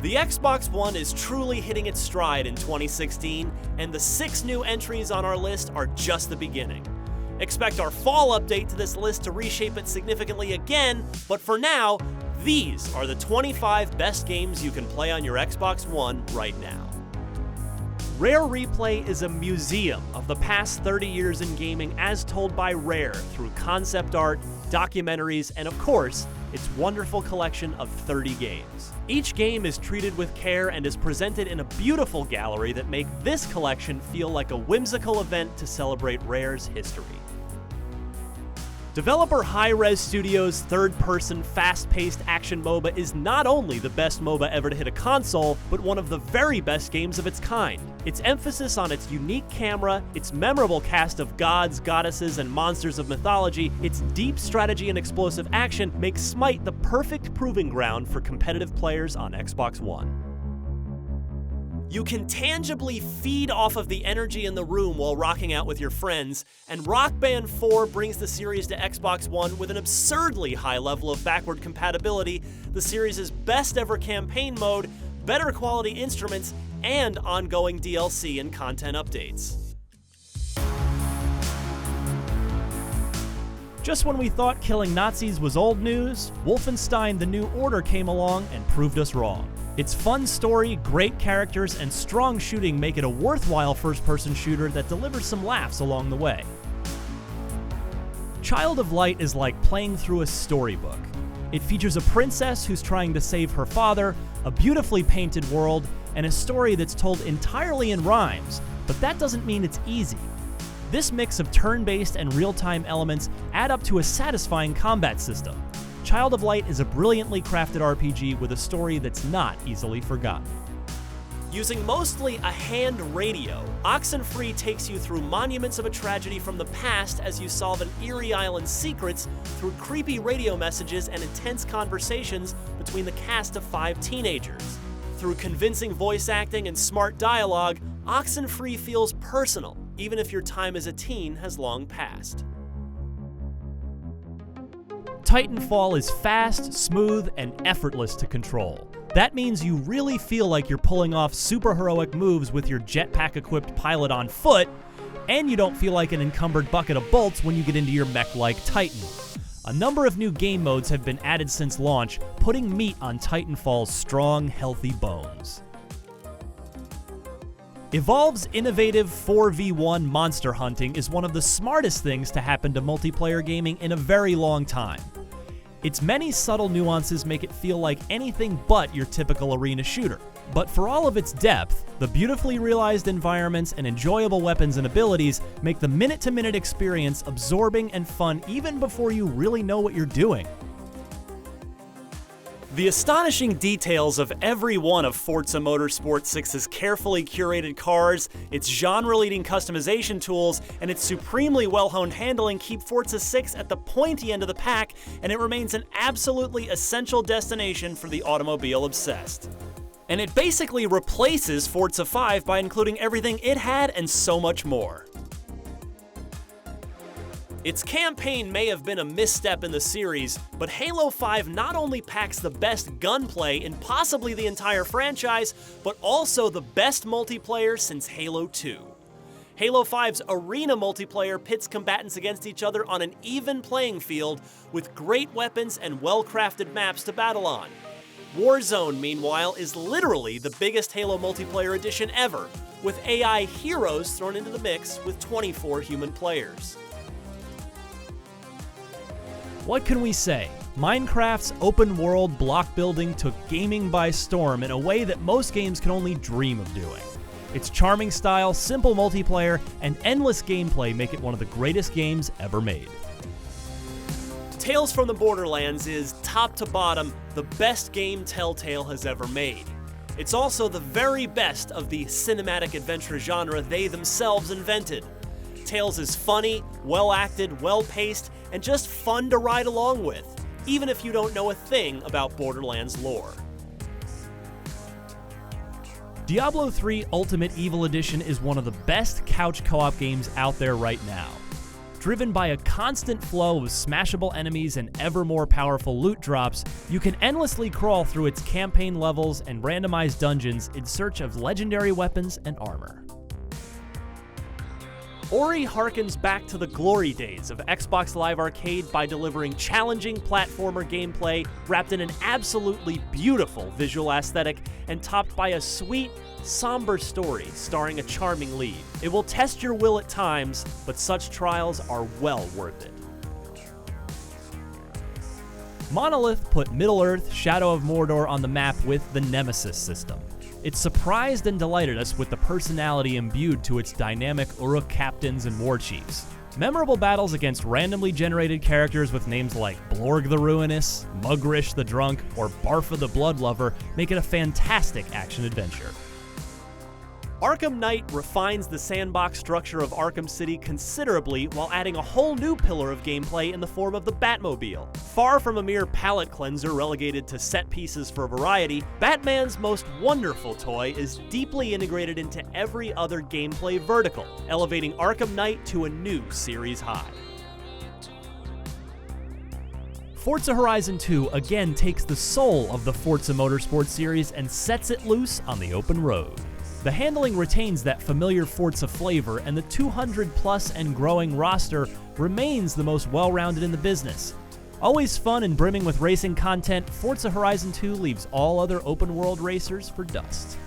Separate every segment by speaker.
Speaker 1: The Xbox One is truly hitting its stride in 2016, and the 6 new entries on our list are just the beginning. Expect our fall update to this list to reshape it significantly again, but for now, these are the 25 best games you can play on your Xbox One right now. Rare Replay is a museum of the past 30 years in gaming as told by Rare through concept art, documentaries, and of course, its wonderful collection of 30 games. Each game is treated with care and is presented in a beautiful gallery that make this collection feel like a whimsical event to celebrate Rare's history. Developer Hi-Rez Studios' third-person, fast-paced action MOBA is not only the best MOBA ever to hit a console, but one of the very best games of its kind. Its emphasis on its unique camera, its memorable cast of gods, goddesses, and monsters of mythology, its deep strategy and explosive action makes Smite the perfect proving ground for competitive players on Xbox One. You can tangibly feed off of the energy in the room while rocking out with your friends, and Rock Band 4 brings the series to Xbox One with an absurdly high level of backward compatibility, the series' best ever campaign mode, better quality instruments, and ongoing DLC and content updates. Just when we thought killing Nazis was old news, Wolfenstein: The New Order came along and proved us wrong. Its fun story, great characters, and strong shooting make it a worthwhile first-person shooter that delivers some laughs along the way. Child of Light is like playing through a storybook. It features a princess who's trying to save her father, a beautifully painted world, and a story that's told entirely in rhymes, but that doesn't mean it's easy. This mix of turn-based and real-time elements add up to a satisfying combat system. Child of Light is a brilliantly crafted RPG with a story that's not easily forgotten. Using mostly a hand radio, Oxenfree takes you through monuments of a tragedy from the past as you solve an eerie island's secrets through creepy radio messages and intense conversations between the cast of 5 teenagers. Through convincing voice acting and smart dialogue, Oxenfree feels personal, even if your time as a teen has long passed. Titanfall is fast, smooth, and effortless to control. That means you really feel like you're pulling off superheroic moves with your jetpack-equipped pilot on foot, and you don't feel like an encumbered bucket of bolts when you get into your mech-like Titan. A number of new game modes have been added since launch, putting meat on Titanfall's strong, healthy bones. Evolve's innovative 4v1 monster hunting is one of the smartest things to happen to multiplayer gaming in a very long time. Its many subtle nuances make it feel like anything but your typical arena shooter. But for all of its depth, the beautifully realized environments and enjoyable weapons and abilities make the minute-to-minute experience absorbing and fun even before you really know what you're doing. The astonishing details of every one of Forza Motorsport 6's carefully curated cars, its genre-leading customization tools, and its supremely well-honed handling keep Forza 6 at the pointy end of the pack, and it remains an absolutely essential destination for the automobile-obsessed. And it basically replaces Forza 5 by including everything it had and so much more. Its campaign may have been a misstep in the series, but Halo 5 not only packs the best gunplay in possibly the entire franchise, but also the best multiplayer since Halo 2. Halo 5's arena multiplayer pits combatants against each other on an even playing field with great weapons and well-crafted maps to battle on. Warzone, meanwhile, is literally the biggest Halo multiplayer edition ever, with AI heroes thrown into the mix with 24 human players. What can we say? Minecraft's open-world block building took gaming by storm in a way that most games can only dream of doing. Its charming style, simple multiplayer, and endless gameplay make it one of the greatest games ever made. Tales from the Borderlands is, top to bottom, the best game Telltale has ever made. It's also the very best of the cinematic adventure genre they themselves invented. Tales is funny, well-acted, well-paced, and just fun to ride along with, even if you don't know a thing about Borderlands lore. Diablo III Ultimate Evil Edition is one of the best couch co-op games out there right now. Driven by a constant flow of smashable enemies and ever more powerful loot drops, you can endlessly crawl through its campaign levels and randomized dungeons in search of legendary weapons and armor. Ori harkens back to the glory days of Xbox Live Arcade by delivering challenging platformer gameplay wrapped in an absolutely beautiful visual aesthetic and topped by a sweet, somber story starring a charming lead. It will test your will at times, but such trials are well worth it. Monolith put Middle-earth: Shadow of Mordor on the map with the Nemesis system. It surprised and delighted us with the personality imbued to its dynamic Uruk captains and war chiefs. Memorable battles against randomly generated characters with names like Blorg the Ruinous, Mugrish the Drunk, or Barfa the Bloodlover make it a fantastic action-adventure. Arkham Knight refines the sandbox structure of Arkham City considerably while adding a whole new pillar of gameplay in the form of the Batmobile. Far from a mere palette cleanser relegated to set pieces for variety, Batman's most wonderful toy is deeply integrated into every other gameplay vertical, elevating Arkham Knight to a new series high. Forza Horizon 2 again takes the soul of the Forza Motorsport series and sets it loose on the open road. The handling retains that familiar Forza flavor, and the 200+ and growing roster remains the most well-rounded in the business. Always fun and brimming with racing content, Forza Horizon 2 leaves all other open-world racers for dust.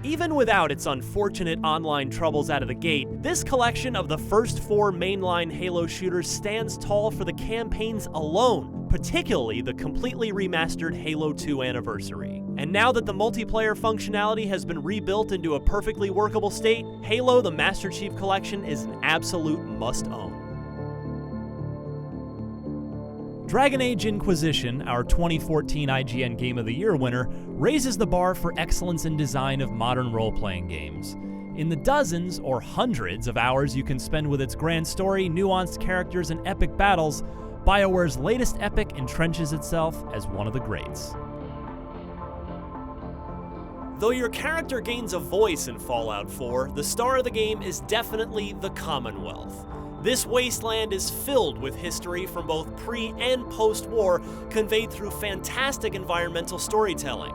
Speaker 1: Even without its unfortunate online troubles out of the gate, this collection of the first 4 mainline Halo shooters stands tall for the campaigns alone, particularly the completely remastered Halo 2 Anniversary. And now that the multiplayer functionality has been rebuilt into a perfectly workable state, Halo the Master Chief Collection is an absolute must-own. Dragon Age Inquisition, our 2014 IGN Game of the Year winner, raises the bar for excellence in design of modern role-playing games. In the dozens or hundreds of hours you can spend with its grand story, nuanced characters, and epic battles, BioWare's latest epic entrenches itself as one of the greats. Though your character gains a voice in Fallout 4, the star of the game is definitely the Commonwealth. This wasteland is filled with history from both pre- and post-war, conveyed through fantastic environmental storytelling.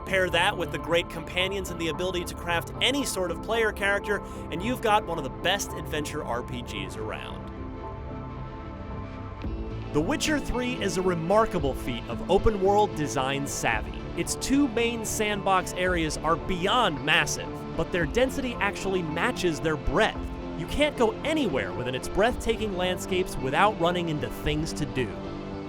Speaker 1: Pair that with the great companions and the ability to craft any sort of player character, and you've got one of the best adventure RPGs around. The Witcher 3 is a remarkable feat of open-world design savvy. Its 2 main sandbox areas are beyond massive, but their density actually matches their breadth. You can't go anywhere within its breathtaking landscapes without running into things to do.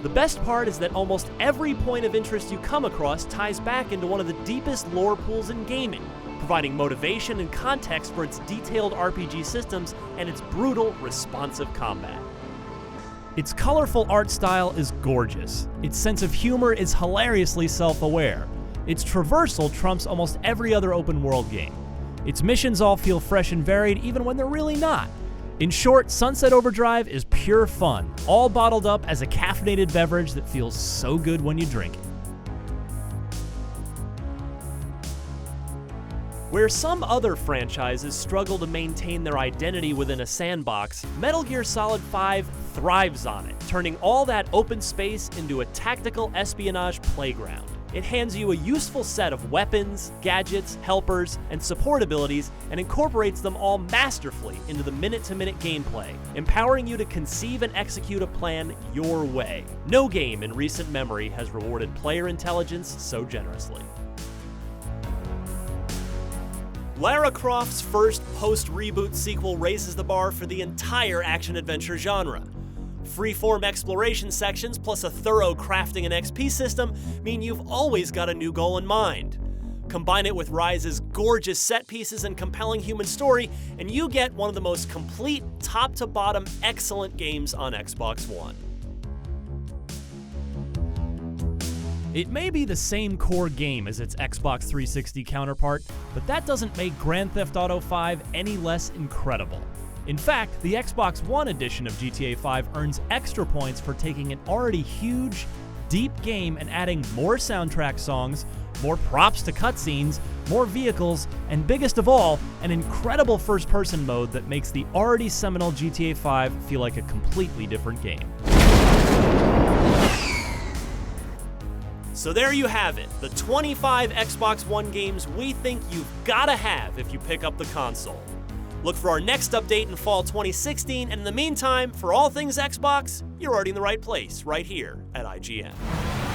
Speaker 1: The best part is that almost every point of interest you come across ties back into one of the deepest lore pools in gaming, providing motivation and context for its detailed RPG systems and its brutal, responsive combat. Its colorful art style is gorgeous. Its sense of humor is hilariously self-aware. Its traversal trumps almost every other open-world game. Its missions all feel fresh and varied even when they're really not. In short, Sunset Overdrive is pure fun, all bottled up as a caffeinated beverage that feels so good when you drink it. Where some other franchises struggle to maintain their identity within a sandbox, Metal Gear Solid 5 thrives on it, turning all that open space into a tactical espionage playground. It hands you a useful set of weapons, gadgets, helpers, and support abilities, and incorporates them all masterfully into the minute-to-minute gameplay, empowering you to conceive and execute a plan your way. No game in recent memory has rewarded player intelligence so generously. Lara Croft's first post-reboot sequel raises the bar for the entire action-adventure genre. Freeform exploration sections plus a thorough crafting and XP system mean you've always got a new goal in mind. Combine it with Rise's gorgeous set pieces and compelling human story, and you get one of the most complete, top-to-bottom, excellent games on Xbox One. It may be the same core game as its Xbox 360 counterpart, but that doesn't make Grand Theft Auto V any less incredible. In fact, the Xbox One edition of GTA V earns extra points for taking an already huge, deep game and adding more soundtrack songs, more props to cutscenes, more vehicles, and biggest of all, an incredible first-person mode that makes the already seminal GTA 5 feel like a completely different game.
Speaker 2: So there you have it, the 25 Xbox One games we think you've gotta have if you pick up the console. Look for our next update in fall 2016, and in the meantime, for all things Xbox, you're already in the right place, right here at IGN.